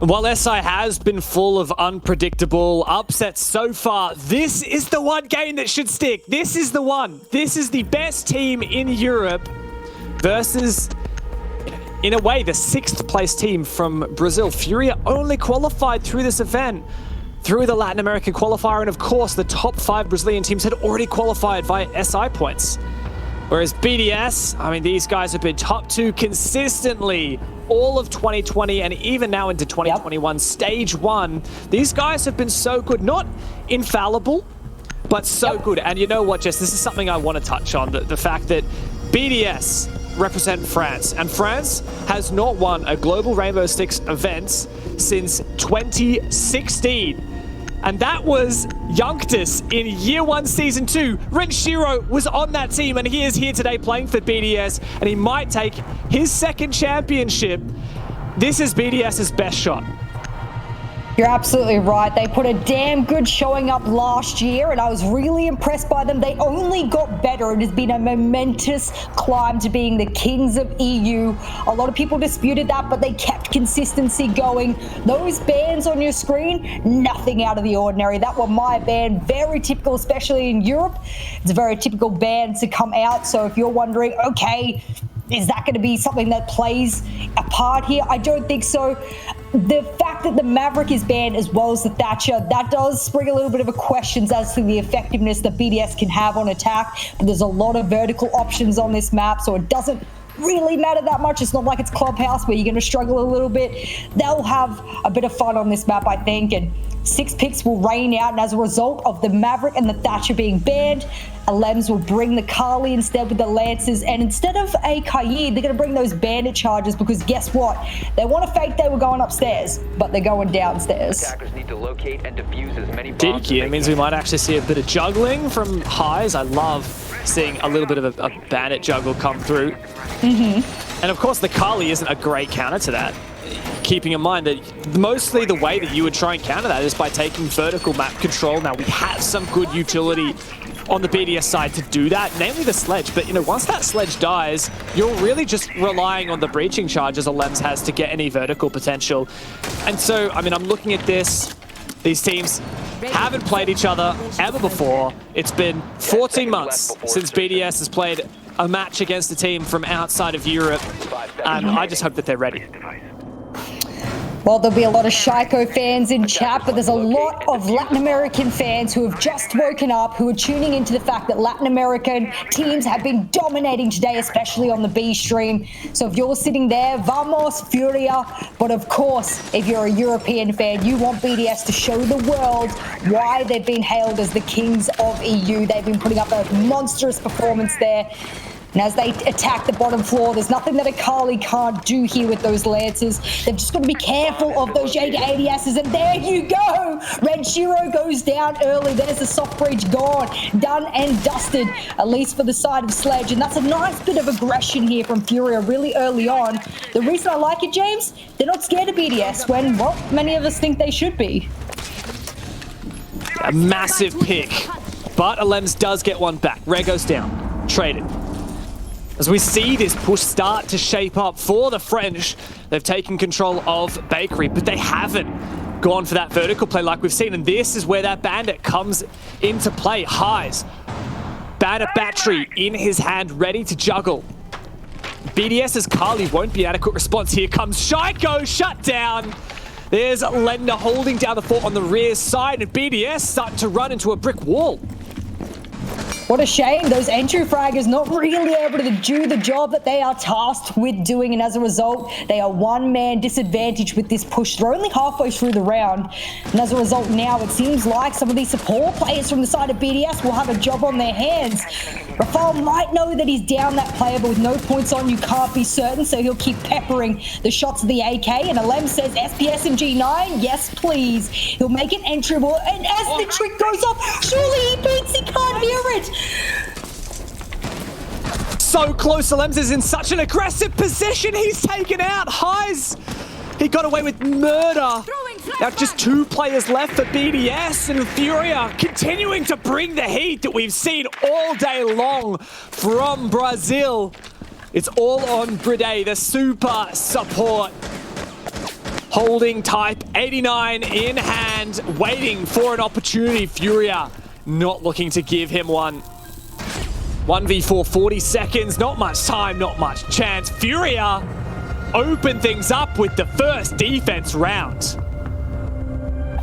While SI has been full of unpredictable upsets so far, this is the one game that should stick. This is the one. This is the best team in Europe versus, in a way, the 6th place team from Brazil. FURIA only qualified through this event through the Latin American qualifier, and of course the top 5 Brazilian teams had already qualified via SI points. Whereas BDS, I mean, these guys have been top 2 consistently all of 2020 and even now into 2021. Yep. Stage 1, these guys have been so good, not infallible, but so good. And you know what, Jess, this is something I want to touch on, the fact that BDS represent France, and France has not won a Global Rainbow Six event since 2016. And that was Youngtus in Year 1 Season 2. Renshiro was on that team, and he is here today playing for BDS, and he might take his 2nd championship. This is BDS's best shot. You're absolutely right. They put a damn good showing up last year, and I was really impressed by them. They only got better. It has been a momentous climb to being the kings of EU. A lot of people disputed that, but they kept consistency going. Those bans on your screen, nothing out of the ordinary. That were my ban, very typical, especially in Europe. It's a very typical ban to come out. So if you're wondering, okay, is that going to be something that plays a part here? I don't think so. The fact that the Maverick is banned as well as the Thatcher, that does spring a little bit of a questions as to the effectiveness that BDS can have on attack. But there's a lot of vertical options on this map, so it doesn't really matter that much. It's not like it's Clubhouse where you're going to struggle a little bit. They'll have a bit of fun on this map, I think, and 6 picks will rain out. And as a result of the Maverick and the Thatcher being banned, Alems will bring the Kali instead with the Lancers, and instead of a Kaid, they're going to bring those bandit charges, because guess what? They want to fake they were going upstairs, but they're going downstairs. Attackers need to locate and defuse as many bombs. It means we might actually see a bit of juggling from Highs. I love seeing a little bit of a bandit juggle come through. And of course the Kali isn't a great counter to that, keeping in mind that mostly the way that you would try and counter that is by taking vertical map control. Now we have some good utility on the BDS side to do that, namely the sledge. But, you know, once that sledge dies, you're really just relying on the breaching charges Alems has to get any vertical potential. And so, I mean, I'm looking at this. These teams haven't played each other ever before. It's been 14 months since BDS has played a match against a team from outside of Europe. And I just hope that they're ready. Well, there'll be a lot of Shaiko fans in chat, but there's a lot of Latin American fans who have just woken up, who are tuning into the fact that Latin American teams have been dominating today, especially on the B stream. So if you're sitting there, vamos, Furia. But of course, if you're a European fan, you want BDS to show the world why they've been hailed as the kings of EU. They've been putting up a monstrous performance there. And as they attack the bottom floor, there's nothing that a Kali can't do here with those Lancers. They've just got to be careful of those Jaeger ADSs. And there you go! Renshiro goes down early. There's the soft breach gone. Done and dusted, at least for the side of Sledge. And that's a nice bit of aggression here from FURIA really early on. The reason I like it, James, they're not scared of BDS when, well, many of us think they should be. A massive pick. But Alems does get one back. Red goes down. Traded. As we see this push start to shape up for the French, they've taken control of Bakery, but they haven't gone for that vertical play like we've seen, and this is where that Bandit comes into play. Highs, Bandit battery in his hand, ready to juggle. BDS's Kali won't be an adequate response. Here comes Shaiko, shut down. There's Lender holding down the fort on the rear side, and BDS starting to run into a brick wall. What a shame. Those entry fraggers not really able to do the job that they are tasked with doing, and as a result, they are one-man disadvantage with this push. They're only halfway through the round, and as a result now, it seems like some of these support players from the side of BDS will have a job on their hands. Rafal might know that he's down that player, but with no points on, you can't be certain, so he'll keep peppering the shots of the AK, and Alem says SPS and G9, yes please. He'll make an entry ball, and as the trick goes off, surely he beats, he can't hear it. So close, Alems is in such an aggressive position. He's taken out. Highs, he got away with murder. Now just 2 players left for BDS, and FURIA continuing to bring the heat that we've seen all day long from Brazil. It's all on Bride, the super support. Holding type 89 in hand, waiting for an opportunity. FURIA not looking to give him one. 1v4, 40 seconds, not much time, not much chance. FURIA open things up with the first defense round.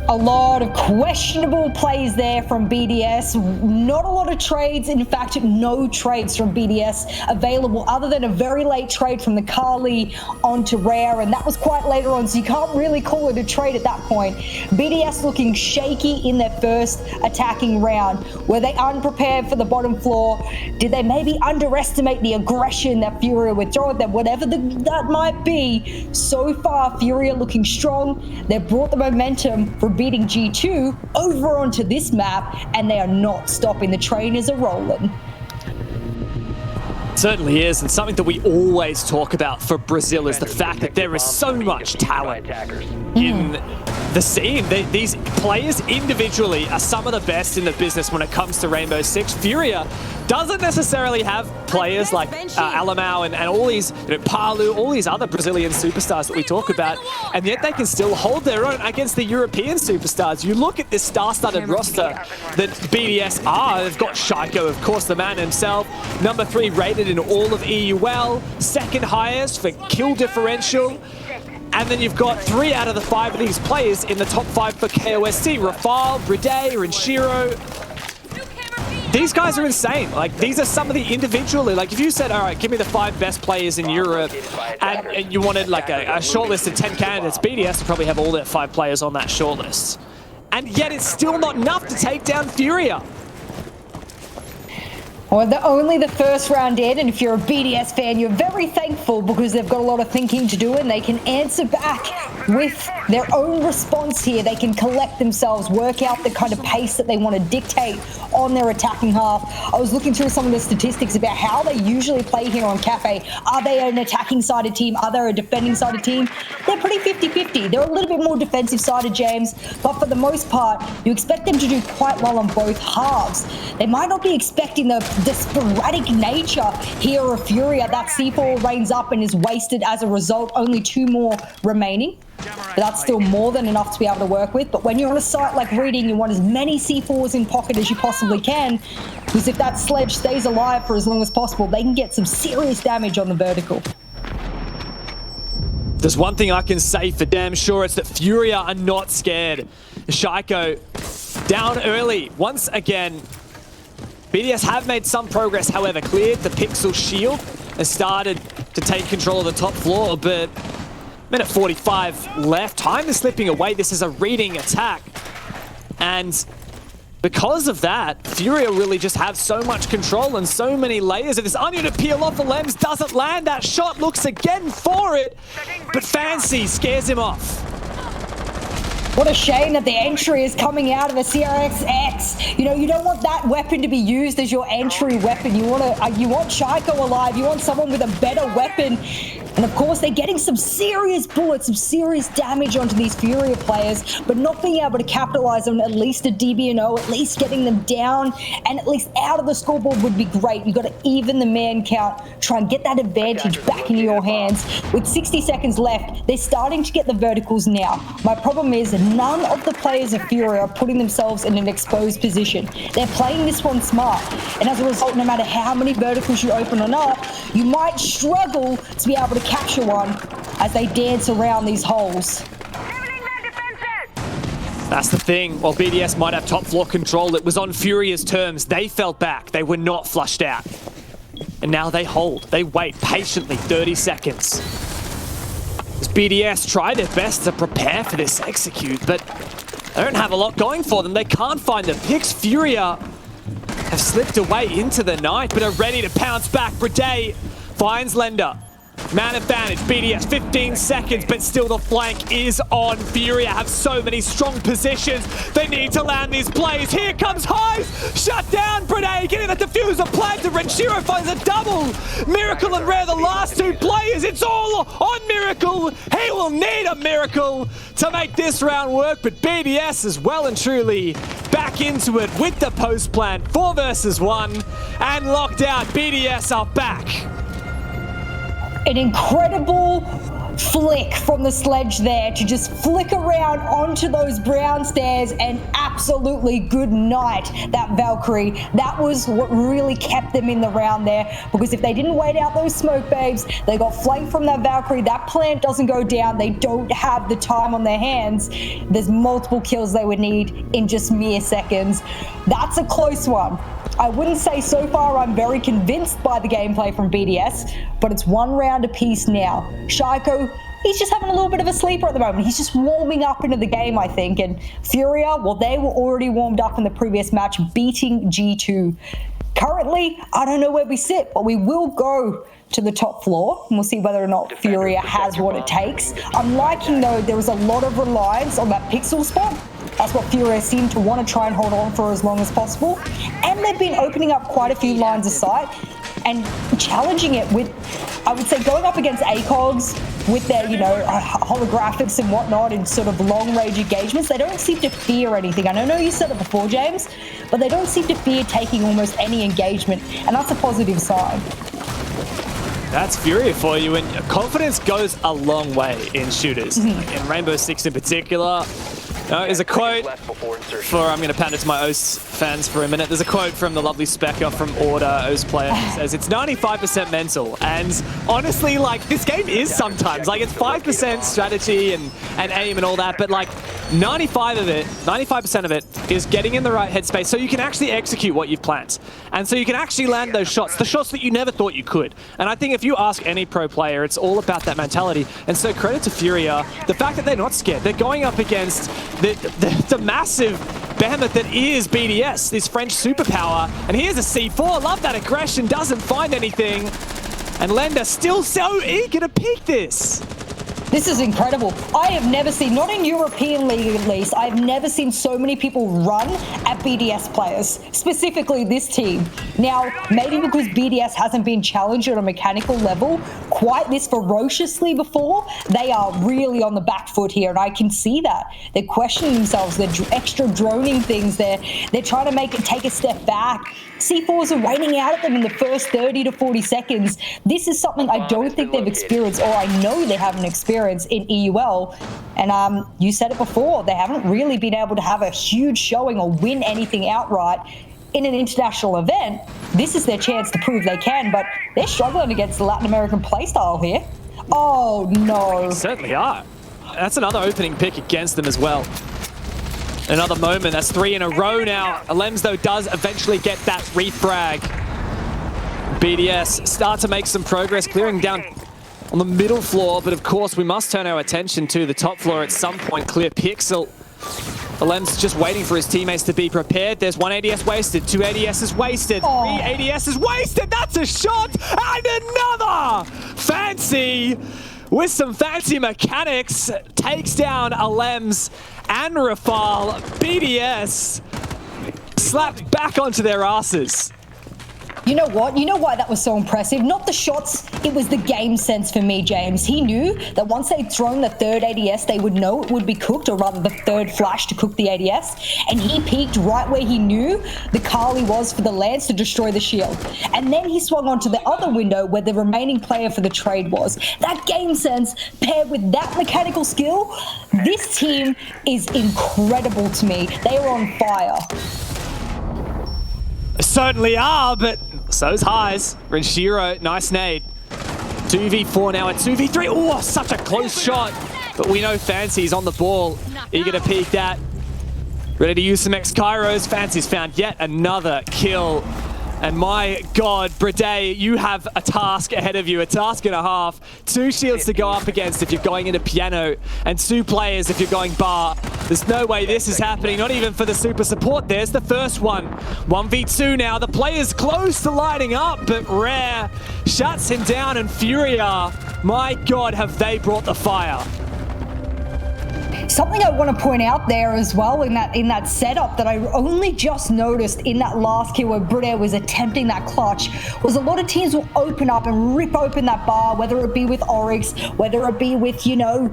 A lot of questionable plays there from BDS. Not a lot of trades. In fact, no trades from BDS available other than a very late trade from the Kali onto Rare, and that was quite later on, so you can't really call it a trade at that point. BDS looking shaky in their first attacking round. Were they unprepared for the bottom floor? Did they maybe underestimate the aggression that FURIA would throw at them? Whatever that might be, so far FURIA looking strong. They've brought the momentum for beating G2 over onto this map, and they are not stopping. The trainers are rolling. It certainly is, and something that we always talk about for Brazil is the fact that there is so much talent in the scene. These players individually are some of the best in the business when it comes to Rainbow Six. FURIA doesn't necessarily have players like Alamau and all these, Palu, all these other Brazilian superstars that we talk about, and yet they can still hold their own against the European superstars. You look at this star-studded roster that BDS are. They've got Shaiko, of course, the man himself, number 3 rated in all of EUL, second highest for kill differential. And then you've got 3 out of the 5 of these players in the top 5 for KOSC. Rafal, Bride, Renshiro. These guys are insane. Like, these are some of the individually, like if you said, all right, give me the 5 best players in Europe, and you wanted like a short list of 10 candidates, BDS would probably have all their 5 players on that short list. And yet it's still not enough to take down FURIA. Well, they're only the first round in, and if you're a BDS fan, you're very thankful because they've got a lot of thinking to do, and they can answer back with their own response here. They can collect themselves, work out the kind of pace that they want to dictate on their attacking half. I was looking through some of the statistics about how they usually play here on Cafe. Are they an attacking-sided team? Are they a defending-sided team? They're pretty 50-50. They're a little bit more defensive-sided, James, but for the most part, you expect them to do quite well on both halves. They might not be expecting the sporadic nature here of FURIA. That C4 reigns up and is wasted as a result. Only 2 more remaining. But that's still more than enough to be able to work with. But when you're on a site like Reading, you want as many C4s in pocket as you possibly can, because if that sledge stays alive for as long as possible, they can get some serious damage on the vertical. There's one thing I can say for damn sure, it's that FURIA are not scared. Shaiko down early once again. BDS have made some progress, however, cleared the Pixel shield and started to take control of the top floor, but minute 45 left. Time is slipping away. This is a Reading attack. And because of that, FURIA really just have so much control and so many layers of this onion to peel off. The lens doesn't land. That shot looks again for it, but Fancy scares him off. What a shame that the entry is coming out of a CRXX. You know, you don't want that weapon to be used as your entry weapon. You want Shaiko alive. You want someone with a better weapon. And of course, they're getting some serious bullets, some serious damage onto these FURIA players, but not being able to capitalize on at least a DB&O, at least getting them down and at least out of the scoreboard would be great. You've got to even the man count, try and get that advantage back into your hands. With 60 seconds left, they're starting to get the verticals now. My problem is none of the players of FURIA are putting themselves in an exposed position. They're playing this one smart, and as a result, no matter how many verticals you open or not, you might struggle to be able to capture one as they dance around these holes. That's the thing. While BDS might have top floor control, it was on FURIA's terms. They fell back. They were not flushed out. And now they hold. They wait patiently 30 seconds. As BDS try their best to prepare for this execute, but they don't have a lot going for them. They can't find the picks. FURIA have slipped away into the night, but are ready to pounce back. Bride finds Lender. Man advantage, BDS 15 seconds, but still the flank is on. FURIA have so many strong positions. They need to land these plays. Here comes Hive, shut down Bride, getting the diffuser planted. Renshiro finds a double. Miracle and Rare, the last 2 players. It's all on Miracle. He will need a miracle to make this round work, but BDS is well and truly back into it with the post plan. 4 versus 1 and locked out. BDS are back. An incredible flick from the sledge there to just flick around onto those brown stairs, and absolutely good night, that Valkyrie. That was what really kept them in the round there, because if they didn't wait out those smoke babes, they got flanked from that Valkyrie. That plant doesn't go down. They don't have the time on their hands. There's multiple kills they would need in just mere seconds. That's a close one. I wouldn't say so far I'm very convinced by the gameplay from BDS, but it's one round apiece now. Shaiko, he's just having a little bit of a sleeper at the moment. He's just warming up into the game, I think. And Furia, well, they were already warmed up in the previous match, beating G2. Currently, I don't know where we sit, but we will go to the top floor, and we'll see whether or not Furia has what it takes. I'm liking, though, there is a lot of reliance on that pixel spot. That's what Furia seem to want to try and hold on for as long as possible. And they've been opening up quite a few lines of sight and challenging it with, I would say, going up against ACOGs with their, you know, holographics and whatnot in sort of long-range engagements. They don't seem to fear anything. I know you said it before, James, but they don't seem to fear taking almost any engagement, and that's a positive sign. That's Furia for you, and confidence goes a long way in shooters. In Rainbow Six in particular. There's a quote for, I'm going to pander to my OS fans for a minute. There's a quote from the lovely Specker from Order, OS player, who says, it's 95% mental. And honestly, like, this game is sometimes. Like, it's 5% strategy and aim and all that, but like, 95% of it is getting in the right headspace so you can actually execute what you've planned. And so you can actually land those shots, the shots that you never thought you could. And I think if you ask any pro player, it's all about that mentality. And so credit to Furia, the fact that they're not scared. They're going up against the massive behemoth that is BDS, this French superpower. And here's a C4, love that aggression, doesn't find anything. And Lenda still so eager to peek this. This is incredible. I have never seen, not in European League at least, I've never seen so many people run at BDS players, specifically this team. Now, maybe because BDS hasn't been challenged at a mechanical level quite this ferociously before, they are really on the back foot here, and I can see that. They're questioning themselves, they're extra droning things, they're trying to make it take a step back. C4s are raining out at them in the first 30 to 40 seconds. This is something I don't think they've experienced, or I know they haven't experienced in EUL. And you said it before, they haven't really been able to have a huge showing or win anything outright in an international event. This is their chance to prove they can, but they're struggling against the Latin American playstyle here. Oh no. They certainly are. That's another opening pick against them as well. Another moment, that's 3 in a row now. Alems, though, does eventually get that refrag. BDS start to make some progress, clearing down on the middle floor, but of course we must turn our attention to the top floor at some point. Clear Pixel. Alems just waiting for his teammates to be prepared. There's 1 ADS wasted, 2 ADSs wasted, 3 ADSs wasted. That's a shot, and another! Fancy, with some fancy mechanics, takes down Alems and Rafal. BDS slapped back onto their asses. You know what? You know why that was so impressive? Not the shots, it was the game sense for me, James. He knew that once they'd thrown the third ADS, they would know it would be cooked, or rather the third flash to cook the ADS. And he peeked right where he knew the Kali was for the lance to destroy the shield. And then he swung onto the other window where the remaining player for the trade was. That game sense paired with that mechanical skill, this team is incredible to me. They are on fire. Certainly are, but so's Highs. Renshiro, nice nade. 2v4 now at 2v3. Oh, such a close shot. But we know Fancy's on the ball. Eager to peek that. Ready to use some X-Kairos. Fancy's found yet another kill. And my God, Brade, you have a task ahead of you, a task and a half. 2 shields to go up against if you're going into piano, and 2 players if you're going bar. There's no way this is happening, not even for the super support. There's the first one. 1v2 now. The player's close to lighting up, but Rare shuts him down, and Furia, my God, have they brought the fire. Something I want to point out there as well in that setup that I only just noticed in that last kill where Brunei was attempting that clutch was a lot of teams will open up and rip open that bar, whether it be with Oryx, whether it be with, you know,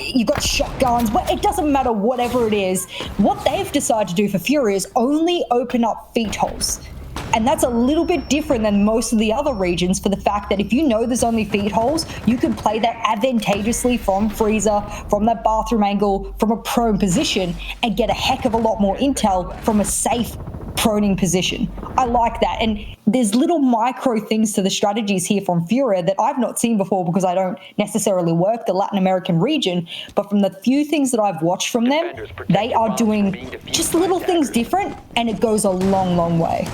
you got shotguns, but it doesn't matter, whatever it is. What they've decided to do for Fury is only open up feet holes. And that's a little bit different than most of the other regions for the fact that if you know there's only feed holes, you can play that advantageously from freezer, from that bathroom angle, from a prone position, and get a heck of a lot more intel from a safe proning position. I like that. And there's little micro things to the strategies here from FURIA that I've not seen before because I don't necessarily work the Latin American region. But from the few things that I've watched from them, they are doing just little things different, and it goes a long, long way.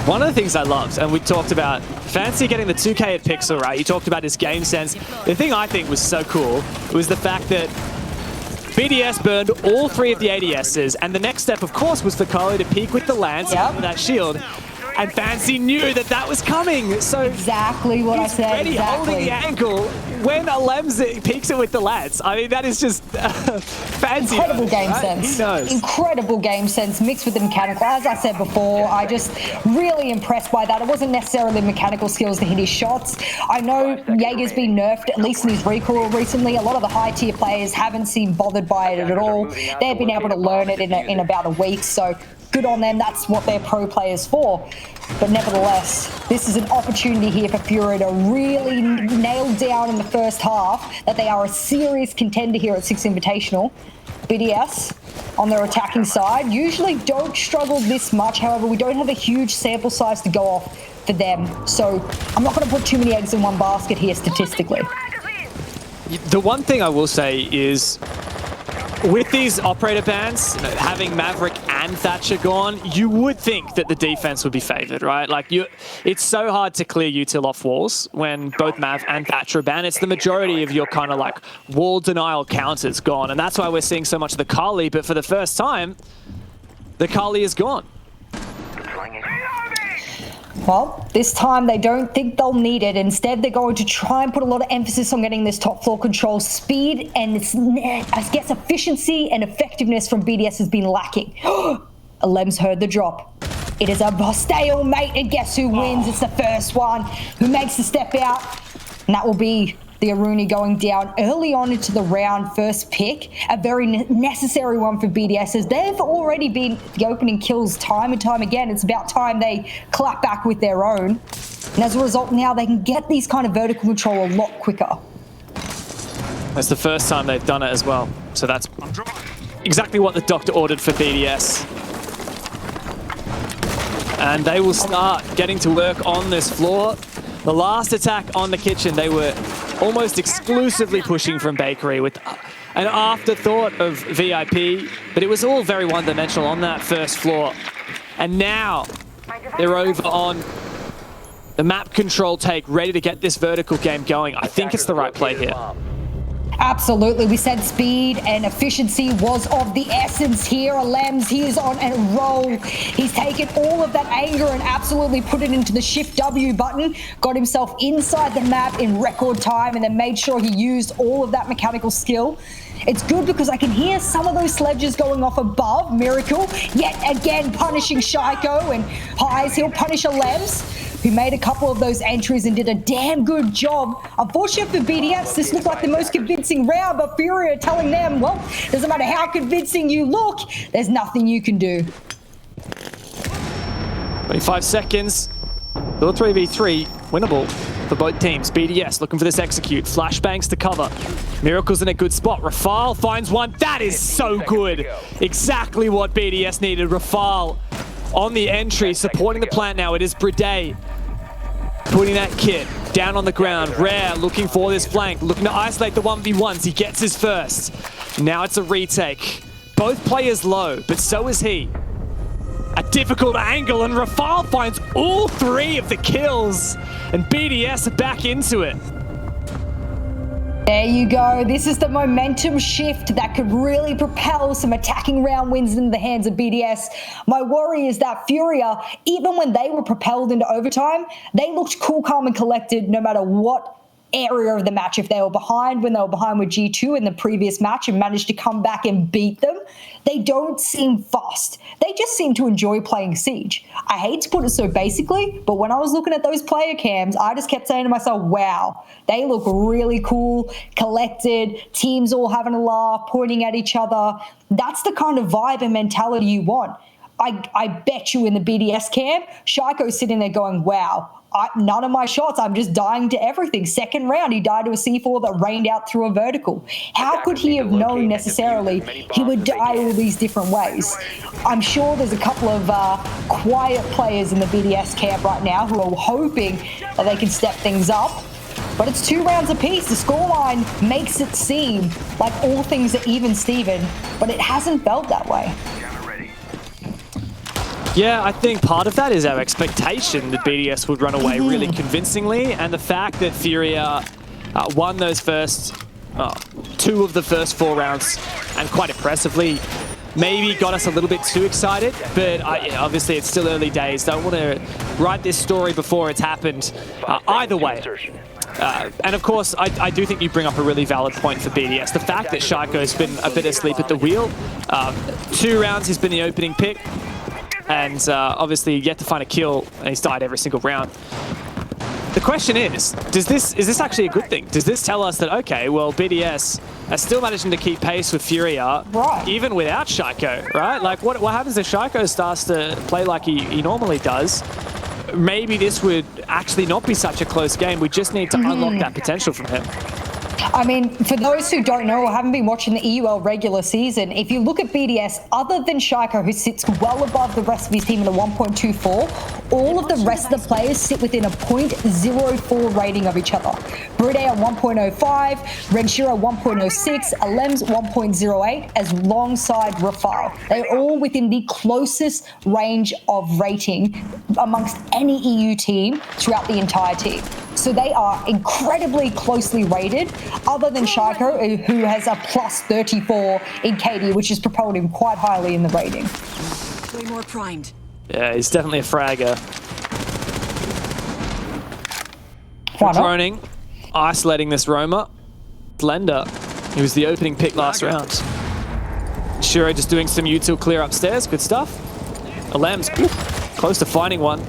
One of the things I loved, and we talked about Fancy getting the 2K at Pixel, right? You talked about his game sense. The thing I think was so cool was the fact that BDS burned all 3 of the ADSs, and the next step, of course, was for Kali to peek with the lance for that shield. And Fancy knew that that was coming, so exactly what I said. Ready, holding the angle when Alems peeks it with the lance. I mean, that is just Fancy. Incredible game right? sense. He knows. Incredible game sense mixed with the mechanical. As I said before, I just really impressed by that. It wasn't necessarily mechanical skills to hit his shots. I know Jaeger's been nerfed, at least in his recoil recently. A lot of the high tier players haven't seemed bothered by it at all. They've been able to learn it in about a week, so good on them. That's what they're pro players for. But nevertheless, this is an opportunity here for FURIA to really nail down in the first half that they are a serious contender here at Six Invitational. BDS on their attacking side usually don't struggle this much. However, we don't have a huge sample size to go off for them. So I'm not going to put too many eggs in one basket here statistically. The one thing I will say is, with these operator bans, having Maverick and Thatcher gone, you would think that the defense would be favored, right? Like, it's so hard to clear util off walls when both Mav and Thatcher are banned. It's the majority of your kind of like wall denial counters gone, and that's why we're seeing so much of the Kali. But for the first time, the Kali is gone. Well, this time they don't think they'll need it. Instead, they're going to try and put a lot of emphasis on getting this top floor control. Speed and, I guess, efficiency and effectiveness from BDS has been lacking. Alems heard the drop. It is a stalemate, and guess who wins? It's the first one who makes the step out, and that will be the Aruni going down early on into the round. First pick, a very necessary one for BDS, as they've already been the opening kills time and time again. It's about time they clap back with their own. And as a result, now they can get these kind of vertical control a lot quicker. That's the first time they've done it as well. So that's exactly what the doctor ordered for BDS. And they will start getting to work on this floor. The last attack on the kitchen, they were almost exclusively pushing from Bakery with an afterthought of VIP, but it was all very one-dimensional on that first floor. And now they're over on the map control take, ready to get this vertical game going. I think it's the right play here. Absolutely. We said speed and efficiency was of the essence here. Alems, he is on a roll. He's taken all of that anger and absolutely put it into the Shift W button, got himself inside the map in record time, and then made sure he used all of that mechanical skill. It's good because I can hear some of those sledges going off above. Miracle, yet again punishing Shaiko, and Highs, he'll punish Alems, who made a couple of those entries and did a damn good job. Unfortunately for BDS, this looked like the most convincing round, but FURIA telling them, well, doesn't matter how convincing you look, there's nothing you can do. 25 seconds. Still a 3v3, winnable for both teams. BDS looking for this execute. Flashbangs to cover. Miracle's in a good spot. Rafale finds one. That is so good. Exactly what BDS needed. Rafale on the entry, supporting the plant now. It is Bride putting that kit down on the ground. Rare looking for this flank, looking to isolate the 1v1s. He gets his first. Now it's a retake. Both players low, but so is he. A difficult angle, and Rafale finds all 3 of the kills, and BDS are back into it. There you go. This is the momentum shift that could really propel some attacking round wins into the hands of BDS. My worry is that FURIA, even when they were propelled into overtime, they looked cool, calm, and collected no matter what area of the match. If they were behind when they were behind with G2 in the previous match and managed to come back and beat them, they don't seem fussed. They just seem to enjoy playing Siege. I hate to put it so basically, but when I was looking at those player cams, I just kept saying to myself, wow, they look really cool, collected, teams all having a laugh, pointing at each other. That's the kind of vibe and mentality you want. I bet you in the BDS camp, Shaiko's sitting there going, wow, none of my shots, I'm just dying to everything. Second round, he died to a C4 that rained out through a vertical. How could he have known necessarily he would die all these different ways? I'm sure there's a couple of quiet players in the BDS camp right now who are hoping that they can step things up. But it's 2 rounds apiece. The scoreline makes it seem like all things are even Steven, but it hasn't felt that way. Yeah, I think part of that is our expectation that BDS would run away really convincingly, and the fact that FURIA won those first 2 of the first 4 rounds, and quite impressively, maybe got us a little bit too excited, but obviously it's still early days. Don't want to write this story before it's happened. Either way. And of course, I do think you bring up a really valid point for BDS. The fact that Shaiko's been a bit asleep at the wheel. 2 rounds he's been the opening pick. And obviously yet to find a kill, and he's died every single round. The question is this actually a good thing? Does this tell us that, okay, well, BDS are still managing to keep pace with FURIA, even without Shaiko, right? Like, what happens if Shaiko starts to play like he normally does? Maybe this would actually not be such a close game. We just need to unlock that potential from him. I mean, for those who don't know or haven't been watching the EUL regular season, if you look at BDS, other than Shaiko, who sits well above the rest of his team in a 1.24, all of the rest of the players sit within a 0.04 rating of each other. Bride at 1.05, Renshiro 1.06, Alems 1.08, as alongside Rafale. They're all within the closest range of rating amongst any EU team throughout the entire team. So they are incredibly closely rated, other than Shaiko, who has a plus 34 in KD, which has propelled him quite highly in the rating. Way more primed. Yeah, he's definitely a fragger. Droning, isolating this roamer. Lender, he was the opening pick last round. Shiro just doing some util clear upstairs, good stuff. Alems, close to finding one.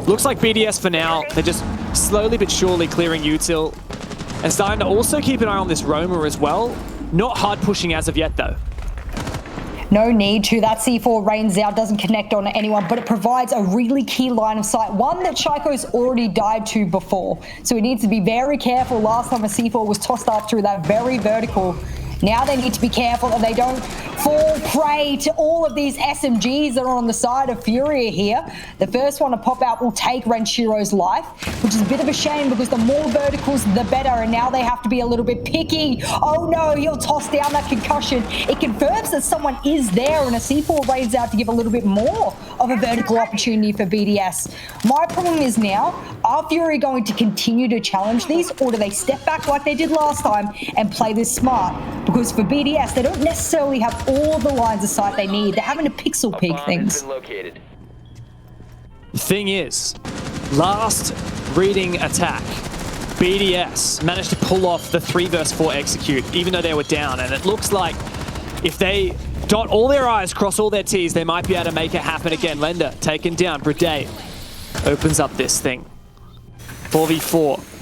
Looks like BDS for now, they're just slowly but surely clearing util and starting to also keep an eye on this roamer as well. Not hard pushing as of yet though. No need to. That C4 rains out, doesn't connect on anyone, but it provides a really key line of sight, one that Shaiko's already died to before. So he needs to be very careful. Last time a C4 was tossed up through that very vertical. Now they need to be careful that they don't fall prey to all of these SMGs that are on the side of FURIA here. The first one to pop out will take Renshiro's life, which is a bit of a shame because the more verticals, the better, and now they have to be a little bit picky. Oh no, he'll toss down that concussion. It confirms that someone is there, and a C4 rains out to give a little bit more of a vertical opportunity for BDS. My problem is now, are FURIA going to continue to challenge these, or do they step back like they did last time and play this smart? Because for BDS, they don't necessarily have all the lines of sight they need. They're having to pixel peek things. The thing is, last reading attack, BDS managed to pull off the 3 vs 4 execute, even though they were down. And it looks like if they dot all their I's, cross all their T's, they might be able to make it happen again. Lender taken down. Bride opens up this thing. 4v4.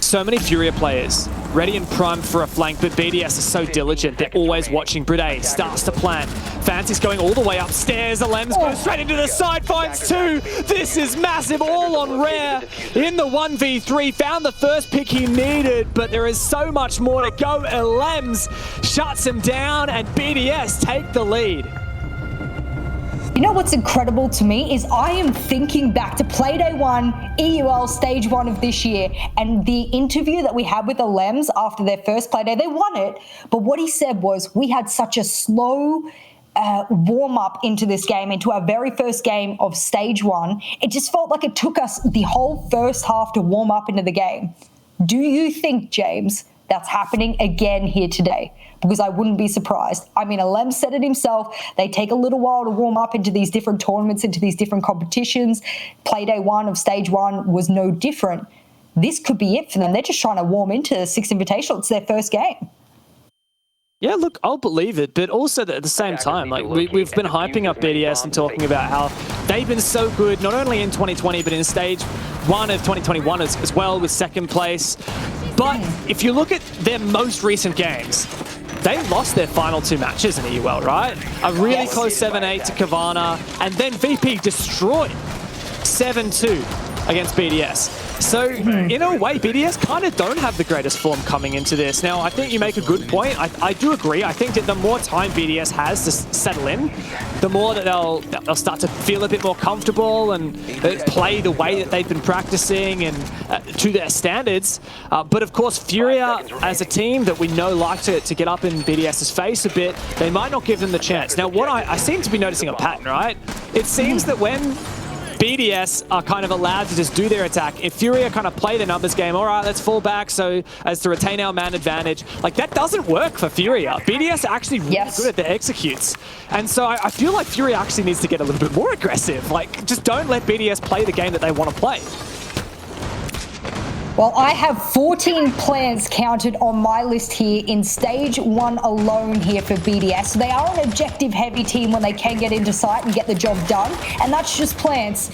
So many FURIA players ready and primed for a flank, but BDS is so diligent. They're always watching. Bride starts to plant. Fancy's going all the way upstairs. Alems goes straight into the side, finds 2. This is massive, all on Rare in the 1v3. Found the first pick he needed, but there is so much more to go. Alems shuts him down, and BDS take the lead. You know what's incredible to me is I am thinking back to Playday 1, EUL Stage 1 of this year, and the interview that we had with Alems after their first Playday. They won it, but what he said was, we had such a slow warm-up into this game, into our very first game of Stage 1. It just felt like it took us the whole first half to warm up into the game. Do you think, James, that's happening again here today? Because I wouldn't be surprised. I mean, Alem said it himself. They take a little while to warm up into these different tournaments, into these different competitions. Playday 1 of Stage 1 was no different. This could be it for them. They're just trying to warm into Six Invitational. It's their first game. Yeah, look, I'll believe it, but also at the same time, like we've been hyping up BDS and talking about how they've been so good, not only in 2020, but in Stage 1 of 2021 as well, with second place. But if you look at their most recent games, they lost their final 2 matches in EUL, right? A really close 7-8 to Kavana, and then VP destroyed 7-2 against BDS. So, in a way, BDS kind of don't have the greatest form coming into this. Now, I think you make a good point. I do agree. I think that the more time BDS has to settle in, the more that they'll start to feel a bit more comfortable and play the way that they've been practicing and to their standards. But, of course, FURIA, as a team that we know like to get up in BDS's face a bit, they might not give them the chance. Now, what I seem to be noticing a pattern, right? It seems that when BDS are kind of allowed to just do their attack, if FURIA kind of play the numbers game, all right, let's fall back so as to retain our man advantage, like that doesn't work for FURIA. BDS are actually really good at the executes. And so I feel like FURIA actually needs to get a little bit more aggressive. Like, just don't let BDS play the game that they want to play. Well, I have 14 plants counted on my list here in stage 1 alone here for BDS. So they are an objective-heavy team when they can get into sight and get the job done, and that's just plants.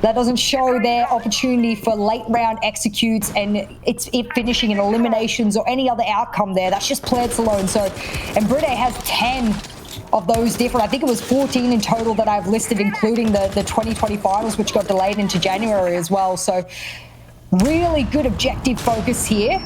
That doesn't show their opportunity for late-round executes and it finishing in eliminations or any other outcome there. That's just plants alone. So, and Bride has 10 of those different. I think it was 14 in total that I've listed, including the 2020 finals, which got delayed into January as well. So, really good objective focus here.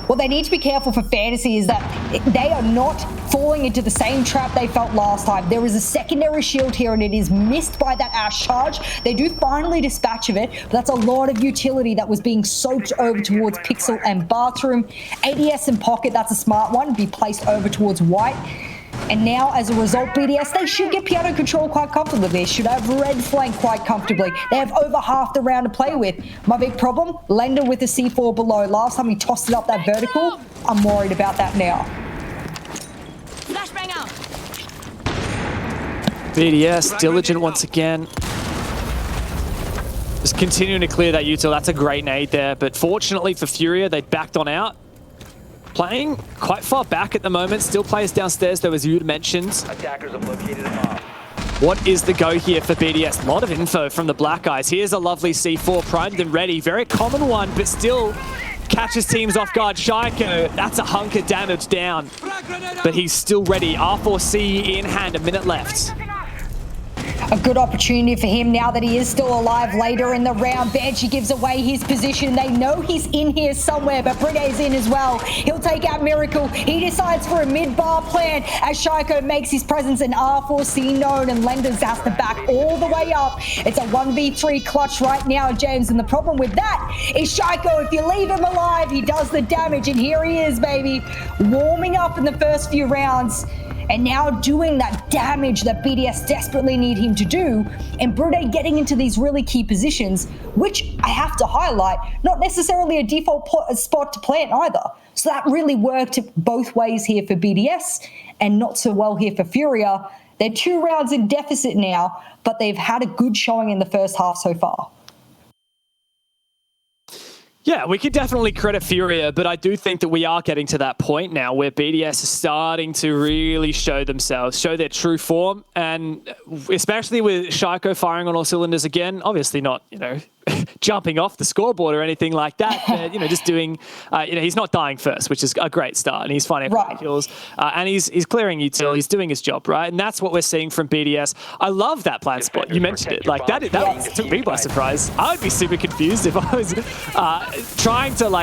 What they need to be careful for Fantasy is that they are not falling into the same trap they felt last time. There is a secondary shield here and it is missed by that Ash charge. They do finally dispatch of it, but that's a lot of utility that was being soaked over towards Pixel and Bathroom. ADS and Pocket, that's a smart one, be placed over towards White. And now, as a result, BDS, they should get piano control quite comfortably. They should have red flank quite comfortably. They have over half the round to play with. My big problem, Lender with the C4 below. Last time he tossed it up that vertical, I'm worried about that now. Flashbang out. BDS, diligent once again. Just continuing to clear that util. That's a great nade there. But fortunately for FURIA, they backed on out. Playing quite far back at the moment. Still players downstairs, though, as you had mentioned. Attackers have located a bomb. What is the go here for BDS? A lot of info from the Black Guys. Here's a lovely C4 primed and ready. Very common one, but still catches teams off guard. Shaiko, that's a hunk of damage down. But he's still ready. R4C in hand, a minute left. A good opportunity for him now that he is still alive later in the round. Banshee gives away his position. They know he's in here somewhere, but Bride's in as well. He'll take out Miracle. He decides for a mid-bar plan as Shaiko makes his presence in R4C known, and Lenders has to back all the way up. It's a 1v3 clutch right now, James, and the problem with that is Shaiko, if you leave him alive, he does the damage, and here he is, baby, warming up in the first few rounds. And now doing that damage that BDS desperately need him to do, and Bride getting into these really key positions, which I have to highlight, not necessarily a default spot to plant either. So that really worked both ways here for BDS, and not so well here for FURIA. They're 2 rounds in deficit now, but they've had a good showing in the first half so far. Yeah, we could definitely credit FURIA, but I do think that we are getting to that point now where BDS is starting to really show themselves, show their true form, and especially with Shaiko firing on all cylinders again, obviously not, jumping off the scoreboard or anything like that, but, just doing, he's not dying first, which is a great start, and he's finding a couple kills, and he's clearing util, he's doing his job, right? And that's what we're seeing from BDS. I love that plant spot. You mentioned it. Like, that took me by surprise. I would be super confused if I was trying to,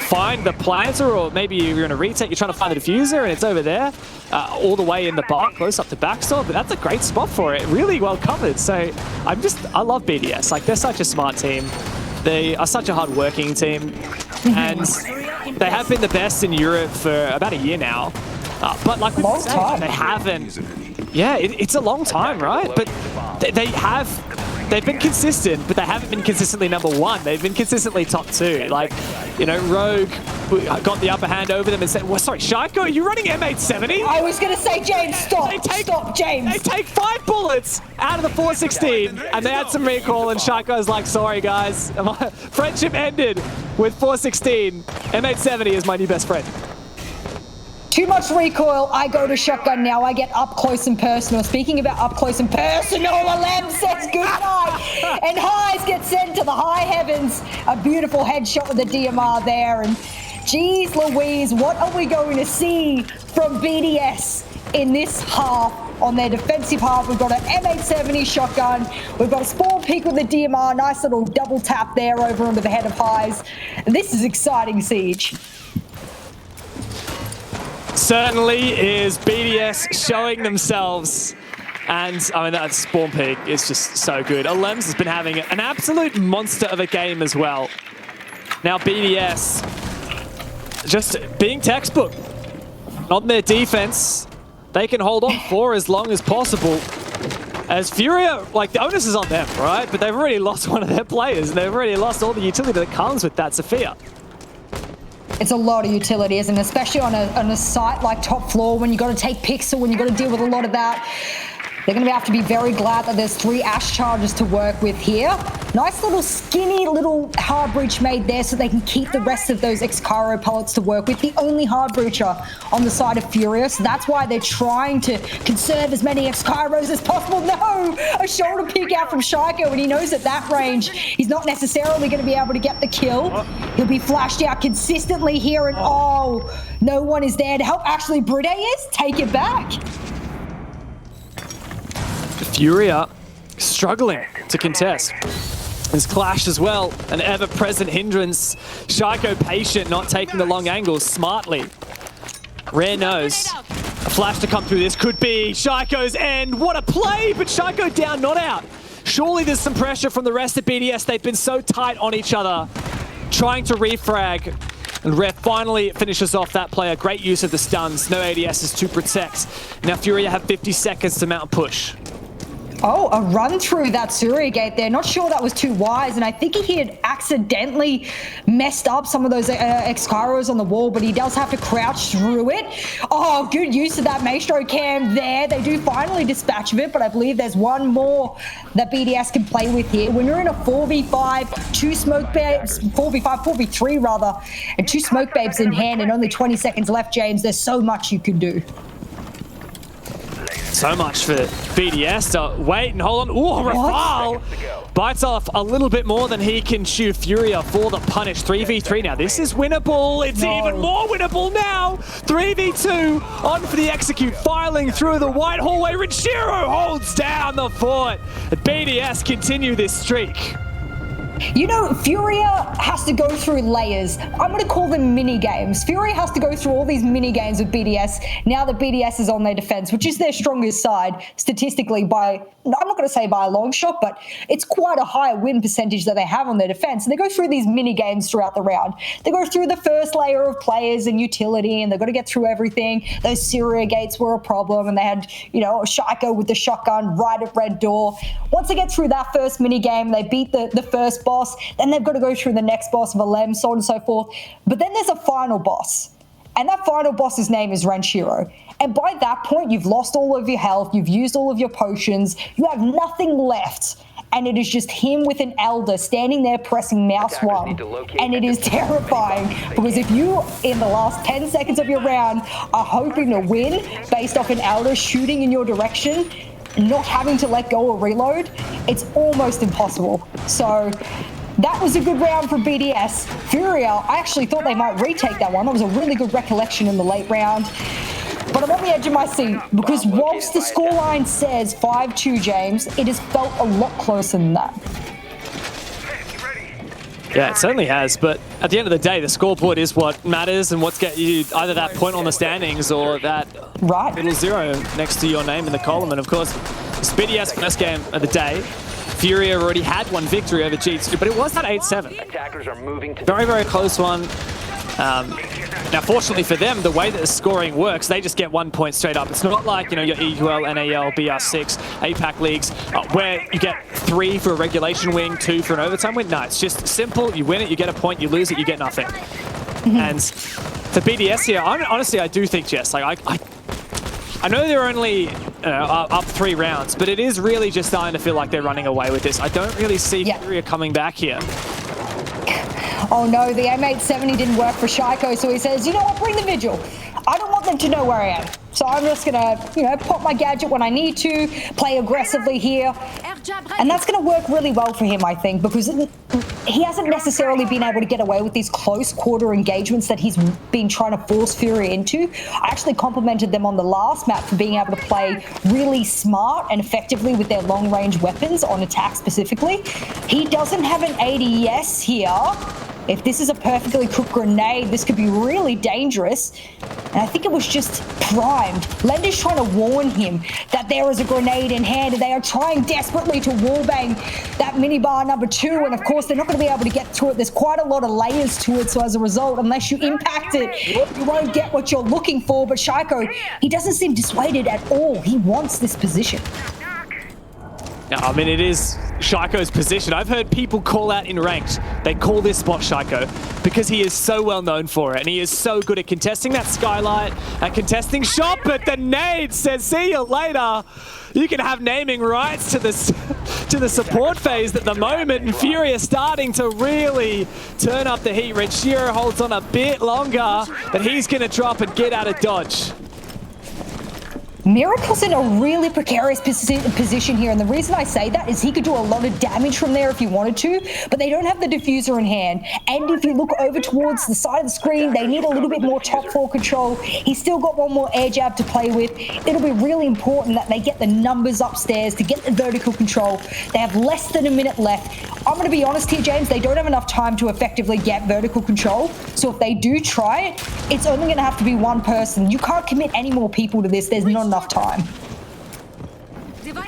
find the planter, or maybe you're in a retake, you're trying to find the diffuser, and it's over there, all the way in the bar, close up to backstop, but that's a great spot for it. Really well covered. So I love BDS. Like, they're such a smart team. They are such a hard-working team, and they have been the best in Europe for about a year now. But like we said, they haven't. Yeah, it's a long time, right? But they've been consistent, but they haven't been consistently number 1. They've been consistently top 2. Like, Rogue got the upper hand over them and said, well, sorry, Shaiko, are you running M870? I was going to say, James, stop, James. They take 5 bullets out of the 416, and they had some recall, and Shaiko's like, sorry, guys. Friendship ended with 416. M870 is my new best friend. Too much recoil, I go to shotgun now. I get up close and personal. Speaking about up close and personal, Alem says goodnight. And Highs get sent to the high heavens. A beautiful headshot with the DMR there. And Jeez Louise, what are we going to see from BDS in this half? On their defensive half, we've got an M870 shotgun. We've got a spawn peek with the DMR. Nice little double tap there over under the head of highs. This is exciting, Siege. Certainly is BDS showing themselves. And, I mean, that spawn peek is just so good. Alems has been having an absolute monster of a game as well. Now BDS just being textbook. On their defense, they can hold on for as long as possible. As FURIA, like, the onus is on them, right? But they've already lost one of their players, and they've already lost all the utility that comes with that, Sophia. It's a lot of utility, isn't it? Especially on a site like top floor, when you got to take pixel, when you got to deal with a lot of that. They're going to have to be very glad that there's 3 Ash charges to work with here. Nice little skinny little hard breach made there so they can keep the rest of those X-Caro pellets to work with. The only hard breacher on the side of FURIA, so that's why they're trying to conserve as many X-Caros as possible. No! A shoulder peek out from Shaiko, and he knows at that range he's not necessarily going to be able to get the kill. He'll be flashed out consistently here, and oh, no one is there to help. Actually, Bride is. Take it back. FURIA struggling to contest. There's Clash as well, an ever-present hindrance. Shaiko patient, not taking the long angles smartly. Rare knows a flash to come through. This could be Shaiko's end. What a play, but Shaiko down, not out. Surely there's some pressure from the rest of BDS. They've been so tight on each other, trying to refrag. And Rare finally finishes off that player. Great use of the stuns. No ADSs to protect. Now FURIA have 50 seconds to mount a push. Oh, a run through that Surya gate there. Not sure that was too wise, and I think he had accidentally messed up some of those X-Caros on the wall, but he does have to crouch through it. Oh, good use of that Maestro cam there. They do finally dispatch of it, but I believe there's one more that BDS can play with here. When you're in a 4v5, 2 smoke babes, 4v3 rather, and 2 smoke babes in hand and only 20 seconds left, James, there's so much you can do. So much for BDS to wait and hold on. Ooh, Rafal bites off a little bit more than he can chew. FURIA for the punish. 3v3 now. This is winnable. It's even more winnable now. 3v2 on for the execute. Filing through the white hallway. Rinshiro holds down the fort. BDS continue this streak. You know, FURIA has to go through layers. I'm going to call them mini games. FURIA has to go through all these mini games with BDS now that BDS is on their defense, which is their strongest side statistically by, I'm not going to say by a long shot, but it's quite a high win percentage that they have on their defense. And they go through these mini games throughout the round. They go through the first layer of players and utility, and they've got to get through everything. Those Syria gates were a problem, and they had, you know, Shaiko with the shotgun right at red door. Once they get through that first mini game, they beat the first boss, then they've got to go through the next boss of Alem, so on and so forth. But then there's a final boss, and that final boss's name is Renshiro. And by that point, you've lost all of your health, you've used all of your potions, you have nothing left, and it is just him with an Elder standing there pressing mouse 1, and it is terrifying, because if you, in the last 10 seconds of your round, are hoping to win based off an Elder shooting in your direction, not having to let go or reload, it's almost impossible. So that was a good round for BDS. FURIA, I actually thought they might retake that one. That was a really good recollection in the late round. But I'm on the edge of my seat, because whilst the scoreline says 5-2, James, it has felt a lot closer than that. Yeah, it certainly has, but at the end of the day, the scoreboard is what matters and what's get you either that point on the standings or that little 0 next to your name in the column. And of course, it's BDS first game of the day. FURIA already had one victory over G2, but it was that 8-7. Very, very close one. Now, fortunately for them, the way that the scoring works, they just get 1 point straight up. It's not like, you know, your EUL, NAL, BR6, APAC leagues, where you get 3 for a regulation win, 2 for an overtime win. No, it's just simple. You win it, you get a point. You lose it, you get nothing. And for BDS here, honestly, I do think, Jess, like, I know they're only up 3 rounds, but it is really just starting to feel like they're running away with this. I don't really see FURIA coming back here. Oh no, the M870 didn't work for Shaiko, so he says, you know what, bring the Vigil. I don't want them to know where I am. So I'm just gonna, you know, pop my gadget when I need to, play aggressively here. And that's gonna work really well for him, I think, because he hasn't necessarily been able to get away with these close quarter engagements that he's been trying to force FURIA into. I actually complimented them on the last map for being able to play really smart and effectively with their long-range weapons on attack specifically. He doesn't have an ADS here. If this is a perfectly cooked grenade, this could be really dangerous. And I think it was just primed. Lender's trying to warn him that there is a grenade in hand, and they are trying desperately to wallbang that minibar number 2. And of course, they're not going to be able to get to it. There's quite a lot of layers to it. So as a result, unless you impact it, you won't get what you're looking for. But Shaiko, he doesn't seem dissuaded at all. He wants this position. Yeah, I mean, it is Shaiko's position. I've heard people call out in ranked. They call this spot Shaiko because he is so well known for it, and he is so good at contesting that skylight and contesting shot. But the nade says, "See you later." You can have naming rights to the support phase at the moment, and FURIA starting to really turn up the heat. Renshiro holds on a bit longer, but he's going to drop and get out of dodge. Miracle's in a really precarious position here, and the reason I say that is he could do a lot of damage from there if he wanted to, but they don't have the diffuser in hand. And if you look over towards the side of the screen, they need a little bit more top 4 control. He's still got one more air jab to play with. It'll be really important that they get the numbers upstairs to get the vertical control. They have less than a minute left. I'm going to be honest here, James, they don't have enough time to effectively get vertical control. So if they do try it, it's only going to have to be one person. You can't commit any more people to this. There's not enough time.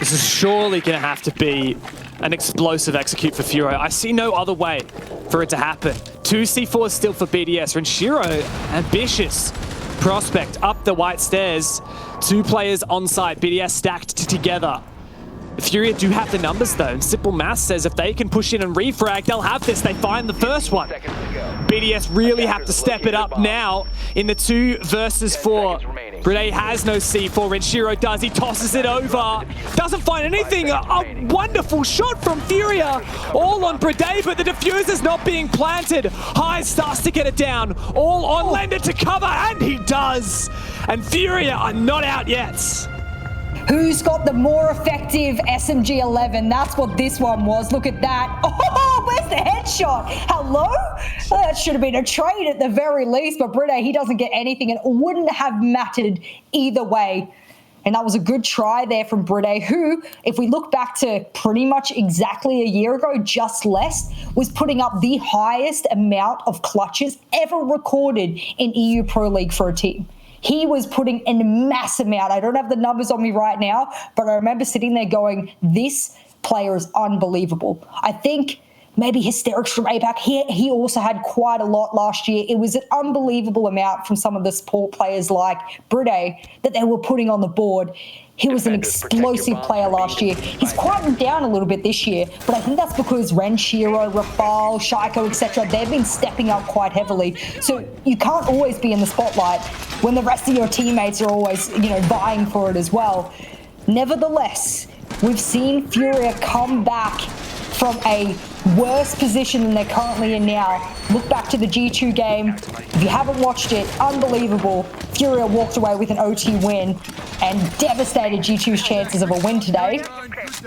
This is surely going to have to be an explosive execute for FURIA. I see no other way for it to happen. 2 C4s still for BDS. Renshiro, ambitious prospect up the white stairs. 2 players on site. BDS stacked together. FURIA do have the numbers though, and simple math says if they can push in and refrag, they'll have this. They find the first one. BDS really have to step it up now in the 2 versus 4. Brede has no C4, Renshiro does, he tosses it over. Doesn't find anything, a wonderful shot from FURIA. All on Brede, but the diffuser's not being planted. High starts to get it down, all on Lender to cover, and he does. And FURIA are not out yet. Who's got the more effective SMG-11? That's what this one was. Look at that. Oh, where's the headshot? Hello? That should have been a trade at the very least, but Brede, he doesn't get anything, and it wouldn't have mattered either way. And that was a good try there from Brede, who, if we look back to pretty much exactly a year ago, just less, was putting up the highest amount of clutches ever recorded in EU Pro League for a team. He was putting in a mass amount. I don't have the numbers on me right now, but I remember sitting there going, this player is unbelievable. I think maybe Hysterics from APAC, he also had quite a lot last year. It was an unbelievable amount from some of the support players like Brede that they were putting on the board. He was an explosive player last year. He's quieted down a little bit this year, but I think that's because Renshiro, Rafal, Shaiko, etc., they've been stepping up quite heavily. So you can't always be in the spotlight when the rest of your teammates are always, vying for it as well. Nevertheless, we've seen FURIA come back from a worse position than they're currently in now. Look back to the G2 game. If you haven't watched it, unbelievable. FURIA walked away with an OT win and devastated G2's chances of a win today.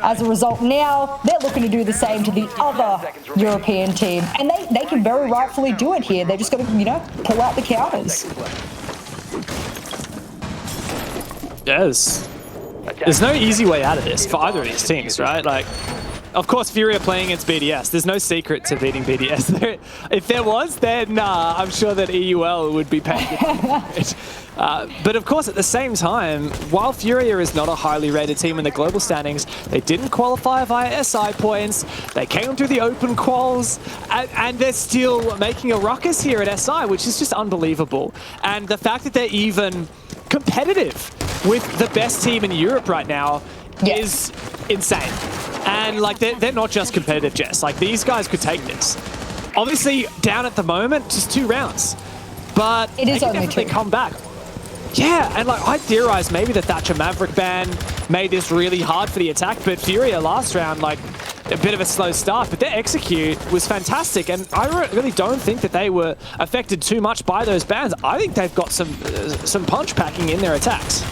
As a result, now they're looking to do the same to the other European team. And they can very rightfully do it here. They're just going to, pull out the counters. Yes. There's no easy way out of this for either of these teams, right? Of course, FURIA playing against BDS. There's no secret to beating BDS. If there was, then I'm sure that EUL would be paying it. But of course, at the same time, while FURIA is not a highly rated team in the global standings, they didn't qualify via SI points. They came through the open quals, and they're still making a ruckus here at SI, which is just unbelievable. And the fact that they're even competitive with the best team in Europe right now is insane. And they're not just competitive, Jess. These guys could take this. Obviously, down at the moment, just 2 rounds. But it is they can only definitely 2. come back. Yeah, and I theorize maybe the Thatcher Maverick ban made this really hard for the attack, but FURIA last round, a bit of a slow start, but their execute was fantastic, and I really don't think that they were affected too much by those bans. I think they've got some punch packing in their attacks.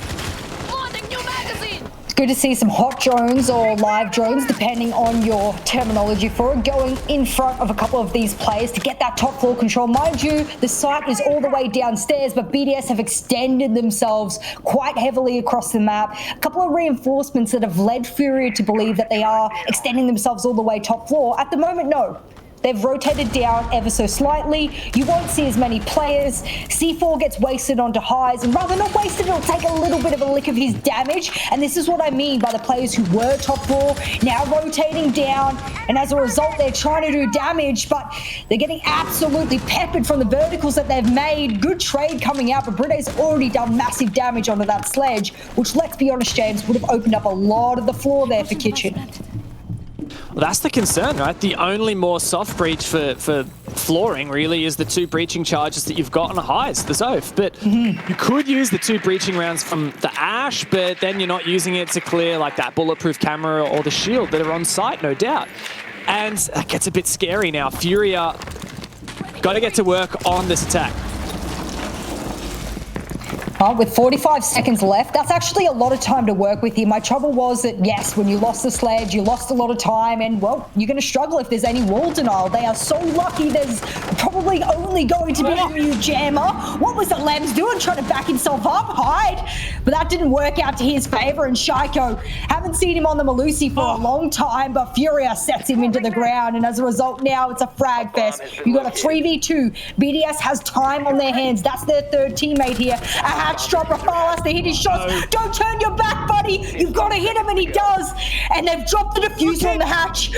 Good to see some hot drones or live drones, depending on your terminology for it, going in front of a couple of these players to get that top floor control. Mind you, the site is all the way downstairs, but BDS have extended themselves quite heavily across the map. A couple of reinforcements that have led FURIA to believe that they are extending themselves all the way top floor. At the moment, no. They've rotated down ever so slightly. You won't see as many players. C4 gets wasted onto highs, and rather not wasted, it'll take a little bit of a lick of his damage. And this is what I mean by the players who were top floor, now rotating down. And as a result, they're trying to do damage, but they're getting absolutely peppered from the verticals that they've made. Good trade coming out, but Bride's already done massive damage onto that sledge, which, let's be honest, James, would have opened up a lot of the floor there for Kitchen. Well, that's the concern, right? The only more soft breach for flooring really is the 2 breaching charges that you've got on highs, the Zoph. But you could use the 2 breaching rounds from the Ash, but then you're not using it to clear like that bulletproof camera or the shield that are on site, no doubt. And that gets a bit scary now. FURIA got to get to work on this attack. With 45 seconds left, that's actually a lot of time to work with here. My trouble was that, yes, when you lost the sledge, you lost a lot of time, and, well, you're going to struggle if there's any wall denial. They are so lucky there's probably only going to be a new jammer. What was the Lems doing, trying to back himself up, hide? But that didn't work out to his favor, and Shaiko, haven't seen him on the Malusi for a long time, but FURIA sets him into the ground, and as a result, now it's a frag fest. You got a 3v2. BDS has time on their hands. That's their third teammate here. Drop Rafal has to hit his shots. No. Don't turn your back, buddy. You've got to hit him, and he does. And they've dropped the diffuser on the hatch.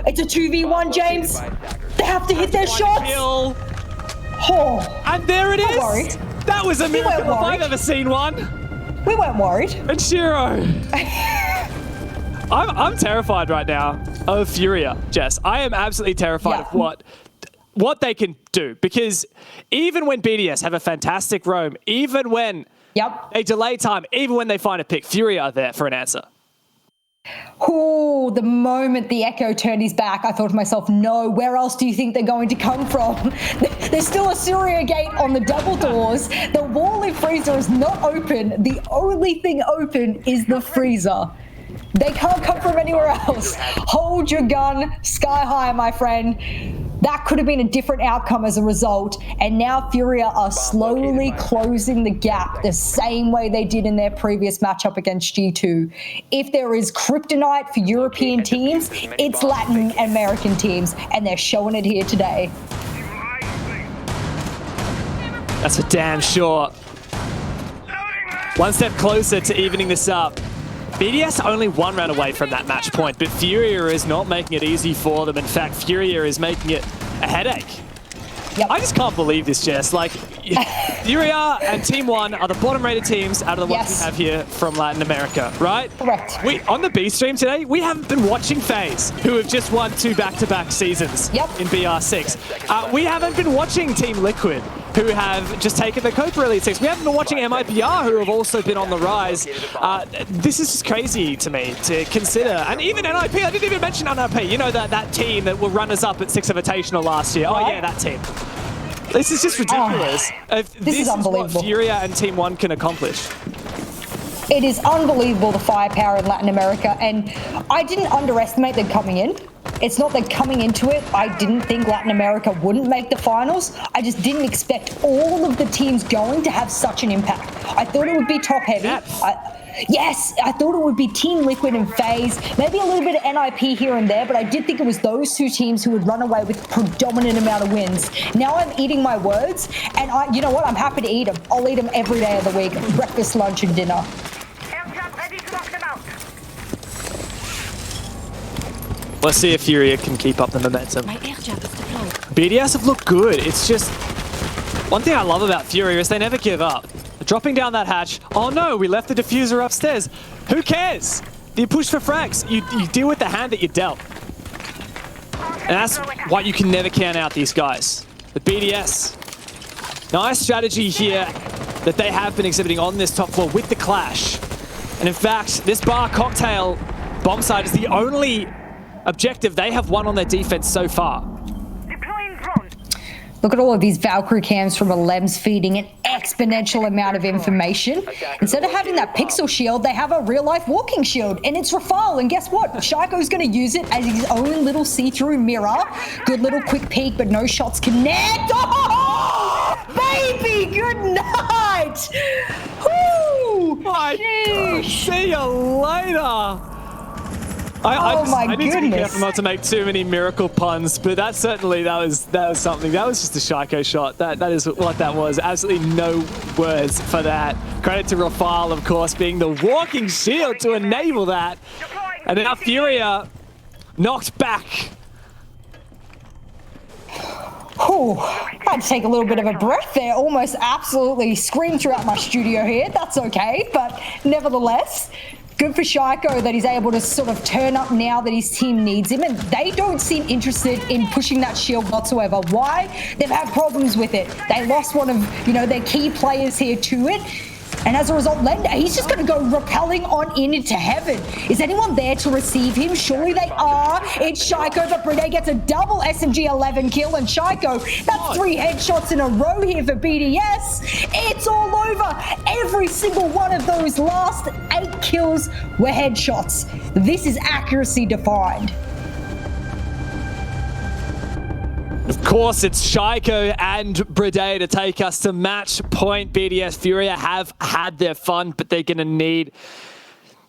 It's a 2v1, James. They have to hit their shots. Oh, and there it is. Worried. That was a miracle if I've ever seen one. We weren't worried. And Shiro. I'm terrified right now of FURIA, Jess. I am absolutely terrified of what they can do, because even when BDS have a fantastic roam, even when they delay time, even when they find a pick, FURIA are there for an answer. Oh, the moment the Echo turned his back, I thought to myself, no, where else do you think they're going to come from? There's still a Syria gate on the double doors. The wall in freezer is not open. The only thing open is the freezer. They can't come from anywhere else. Hold your gun sky high, my friend. That could have been a different outcome as a result. And now FURIA are slowly closing the gap the same way they did in their previous matchup against G2. If there is kryptonite for European teams, it's Latin American teams, and they're showing it here today. That's for damn sure. One step closer to evening this up. BDS only 1 round away from that match point, but FURIA is not making it easy for them. In fact, FURIA is making it a headache. I just can't believe this, Jess. Like, FURIA and Team 1 are the bottom-rated teams out of the ones we have here from Latin America, right? Correct. On the B stream today, we haven't been watching FaZe, who have just won 2 back-to-back seasons in BR6. We haven't been watching Team Liquid, who have just taken the Copa Elite 6. We haven't been watching MIPR, who have also been on the rise. This is just crazy to me to consider. And even NIP, I didn't even mention NIP. You know, that team that were runners-up at Six Invitational last year. Oh, yeah, that team. This is just ridiculous. This is what FURIA and Team 1 can accomplish. It is unbelievable, the firepower in Latin America, and I didn't underestimate them coming in. It's not that coming into it, I didn't think Latin America wouldn't make the finals. I just didn't expect all of the teams going to have such an impact. I thought it would be top heavy. Yes, I thought it would be Team Liquid and FaZe, maybe a little bit of NIP here and there, but I did think it was those 2 teams who would run away with predominant amount of wins. Now I'm eating my words, and you know what? I'm happy to eat them. I'll eat them every day of the week, breakfast, lunch, and dinner. Let's see if FURIA can keep up the momentum. BDS have looked good. It's just one thing I love about FURIA is they never give up. Dropping down that hatch. Oh no, we left the diffuser upstairs. Who cares? You push for frags. You deal with the hand that you're dealt. And that's why you can never count out these guys. The BDS. Nice strategy here that they have been exhibiting on this top floor with the clash. And in fact, this bar cocktail bomb site is the only objective they have won on their defense so far. Look at all of these Valkyrie cams from Alems feeding an exponential amount of information. Instead of having that pixel shield, they have a real-life walking shield, and it's Rafale. And guess what? Shaiko's going to use it as his own little see-through mirror. Good little quick peek, but no shots connect. Oh, baby, good night. Woo! My God. See you later. I need to be careful not to make too many miracle puns, but that was something. That was just a Shaiko shot. That is what that was. Absolutely no words for that. Credit to Rafale, of course, being the walking shield to enable that. And now FURIA knocked back. Oh, I had to take a little bit of a breath there. Almost absolutely screamed throughout my studio here. That's okay, but nevertheless, good for Shaiko that he's able to sort of turn up now that his team needs him, and they don't seem interested in pushing that shield whatsoever. Why? They've had problems with it. They lost one of, their key players here to it, and as a result, Lender, he's just going to go rappelling on into heaven. Is anyone there to receive him? Surely they are. It's Shaiko, but Brune gets a double SMG-11 kill, and Shaiko, that's 3 headshots in a row here for BDS. It's all over. Every single one of those last 8 kills were headshots. This is accuracy defined. Of course, it's Shaiko and Brede to take us to match point. BDS FURIA have had their fun, but they're going to need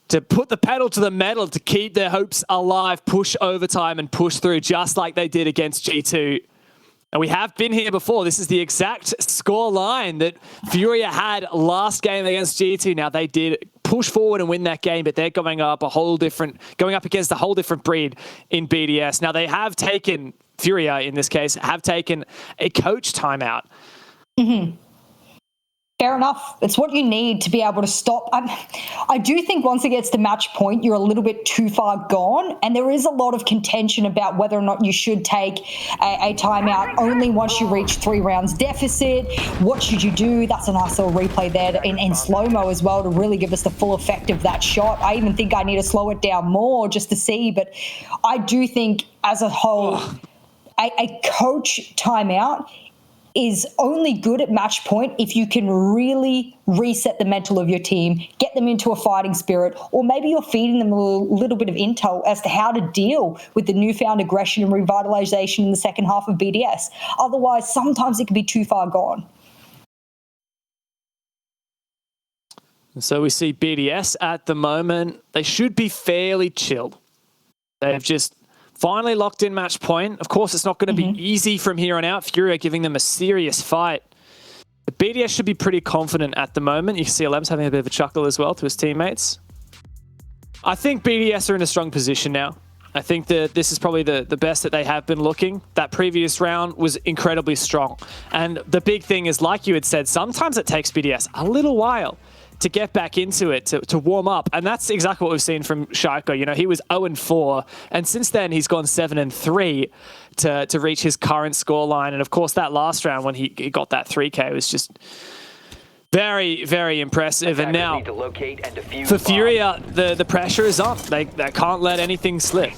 to put the pedal to the metal to keep their hopes alive, push overtime and push through just like they did against G2. And we have been here before. This is the exact score line that FURIA had last game against G2. Now, they did push forward and win that game, but they're going up against a whole different breed in BDS. Now, they have taken, FURIA in this case, have taken a coach timeout. Mm-hmm. Fair enough. It's what you need to be able to stop. I do think once it gets to match point, you're a little bit too far gone. And there is a lot of contention about whether or not you should take a timeout only once you reach 3 rounds deficit. What should you do? That's a nice little replay there in slow-mo as well to really give us the full effect of that shot. I even think I need to slow it down more just to see. But I do think as a whole, a coach timeout is only good at match point if you can really reset the mental of your team, get them into a fighting spirit, or maybe you're feeding them a little bit of intel as to how to deal with the newfound aggression and revitalization in the second half of BDS. Otherwise, sometimes it can be too far gone. So we see BDS at the moment. They should be fairly chilled. They've just finally locked in match point. Of course, it's not going to be easy from here on out. FURIA giving them a serious fight. The BDS should be pretty confident at the moment. You can see Alems having a bit of a chuckle as well to his teammates. I think BDS are in a strong position now. I think that this is probably the best that they have been looking. That previous round was incredibly strong. And the big thing is, like you had said, sometimes it takes BDS a little while to get back into it, to warm up. And that's exactly what we've seen from Shaiko. He was 0-4, and since then he's gone 7-3 to reach his current scoreline. And of course, that last round when he got that 3K was just very, very impressive. And now for FURIA, the pressure is on. They can't let anything slip.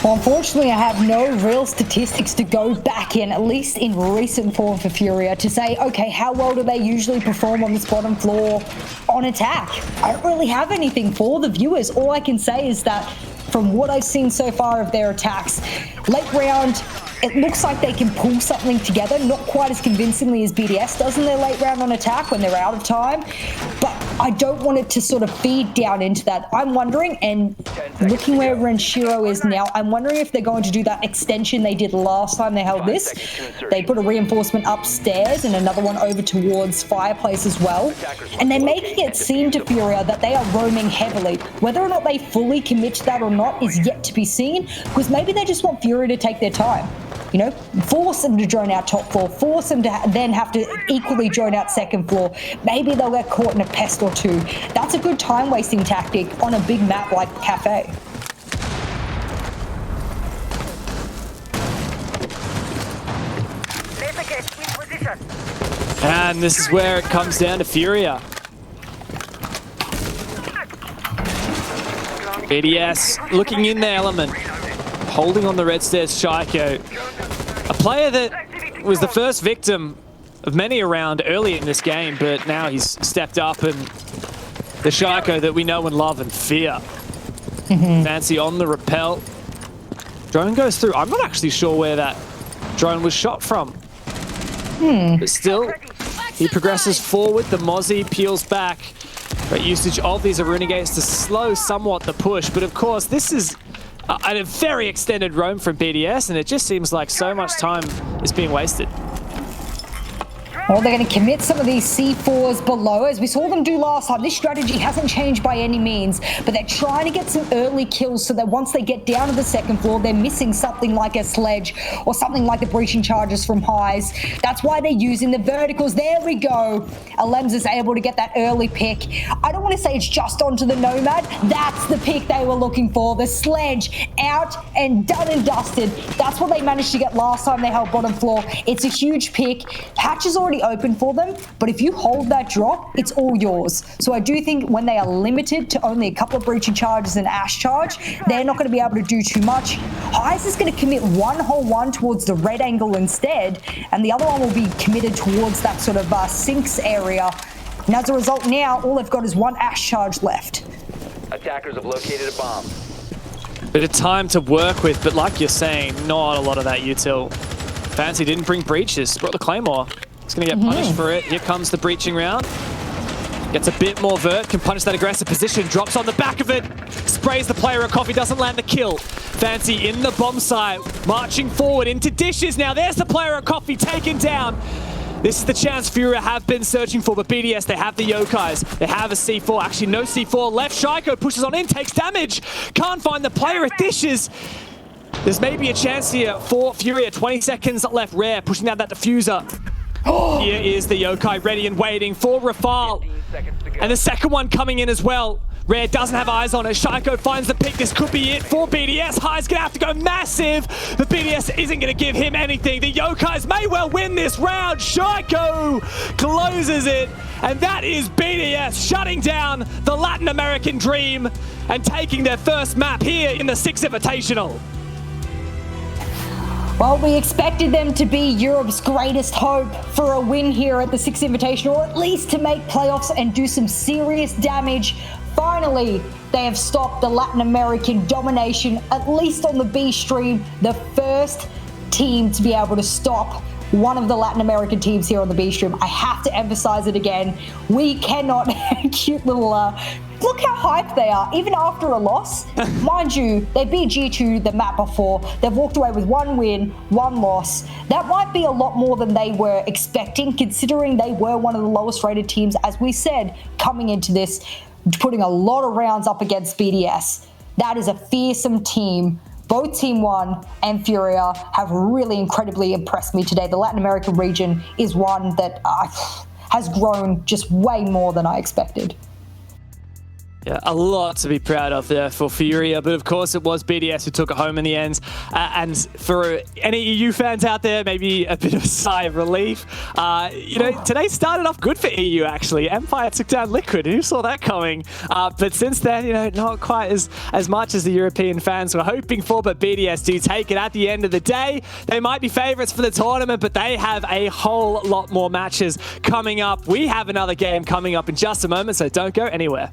Well, unfortunately, I have no real statistics to go back in, at least in recent form for FURIA, to say, okay, how well do they usually perform on this bottom floor on attack? I don't really have anything for the viewers. All I can say is that from what I've seen so far of their attacks, late round, it looks like they can pull something together, not quite as convincingly as BDS does in their late round on attack when they're out of time, but I don't want it to sort of feed down into that. I'm wondering, and looking where Renshiro is now, I'm wondering if they're going to do that extension they did last time they held this. They put a reinforcement upstairs and another one over towards Fireplace as well, and they're making it seem to FURIA that they are roaming heavily. Whether or not they fully commit to that or not is yet to be seen, because maybe they just want FURIA to take their time. Force them to drone out top floor, force them to then have to equally drone out second floor. Maybe they'll get caught in a pest or two. That's a good time-wasting tactic on a big map like Cafe. And this is where it comes down to FURIA. BDS looking in their element, holding on the red stairs. Shaiko A player that was the first victim of many around early in this game, but now he's stepped up and the Shaiko that we know and love and fear. Fancy on the rappel. Drone goes through. I'm not actually sure where that drone was shot from. But still, he progresses forward. The Mozzie peels back. Great usage of these Aruna gates to slow somewhat the push. But of course, this is a very extended roam from BDS, and it just seems like so much time is being wasted. Well, they're going to commit some of these C4s below, as we saw them do last time. This strategy hasn't changed by any means, but they're trying to get some early kills so that once they get down to the second floor, they're missing something like a sledge or something like the breaching charges from highs. That's why they're using the verticals. There we go. Alems is able to get that early pick. I don't want to say it's just onto the Nomad. That's the pick they were looking for. The sledge out and done and dusted. That's what they managed to get last time they held bottom floor. It's a huge pick. Hatch is already open for them, but if you hold that drop, it's all yours. So I do think when they are limited to only a couple of breaching charges and Ash charge, they're not going to be able to do too much. Highs is going to commit one whole one towards the red angle instead, and the other one will be committed towards that sort of sinks area. And as a result now, all they've got is one Ash charge left. Attackers have located a bomb. Bit of time to work with, but like you're saying, not a lot of that util. Fancy didn't bring breaches, brought the Claymore. He's going to get punished for it. Here comes the breaching round. Gets a bit more vert, can punish that aggressive position, drops on the back of it, sprays the player a coffee, doesn't land the kill. Fancy in the bomb site, marching forward into dishes now. There's the player a coffee taken down. This is the chance FURIA have been searching for, but BDS, they have the Yokais. They have a C4, actually no C4 left. Shaiko pushes on in, takes damage. Can't find the player at dishes. There's maybe a chance here for FURIA. 20 seconds left. Rare pushing down that diffuser. Here is the Yokai ready and waiting for Rafal. And the second one coming in as well. Rare doesn't have eyes on it. Shaiko finds the pick. This could be it for BDS. High's going to have to go massive. But BDS isn't going to give him anything. The Yokais may well win this round. Shaiko closes it. And that is BDS shutting down the Latin American dream and taking their first map here in the Six Invitational. Well, we expected them to be Europe's greatest hope for a win here at the Six Invitational, or at least to make playoffs and do some serious damage. Finally, they have stopped the Latin American domination, at least on the B stream, the first team to be able to stop one of the Latin American teams here on the B stream. I have to emphasize it again. We cannot, cute little, look how hyped they are, even after a loss. Mind you, they beat G2 the map before. They've walked away with one win, one loss. That might be a lot more than they were expecting, considering they were one of the lowest rated teams, as we said, coming into this, putting a lot of rounds up against BDS. That is a fearsome team. Both Team 1 and FURIA have really incredibly impressed me today. The Latin American region is one that has grown just way more than I expected. Yeah, a lot to be proud of there for FURIA, but of course it was BDS who took it home in the end. And for any EU fans out there, maybe a bit of a sigh of relief. You know, today started off good for EU, actually. Empire took down Liquid, who saw that coming? But since then, you know, not quite as much as the European fans were hoping for, but BDS do take it at the end of the day. They might be favorites for the tournament, but they have a whole lot more matches coming up. We have another game coming up in just a moment, so don't go anywhere.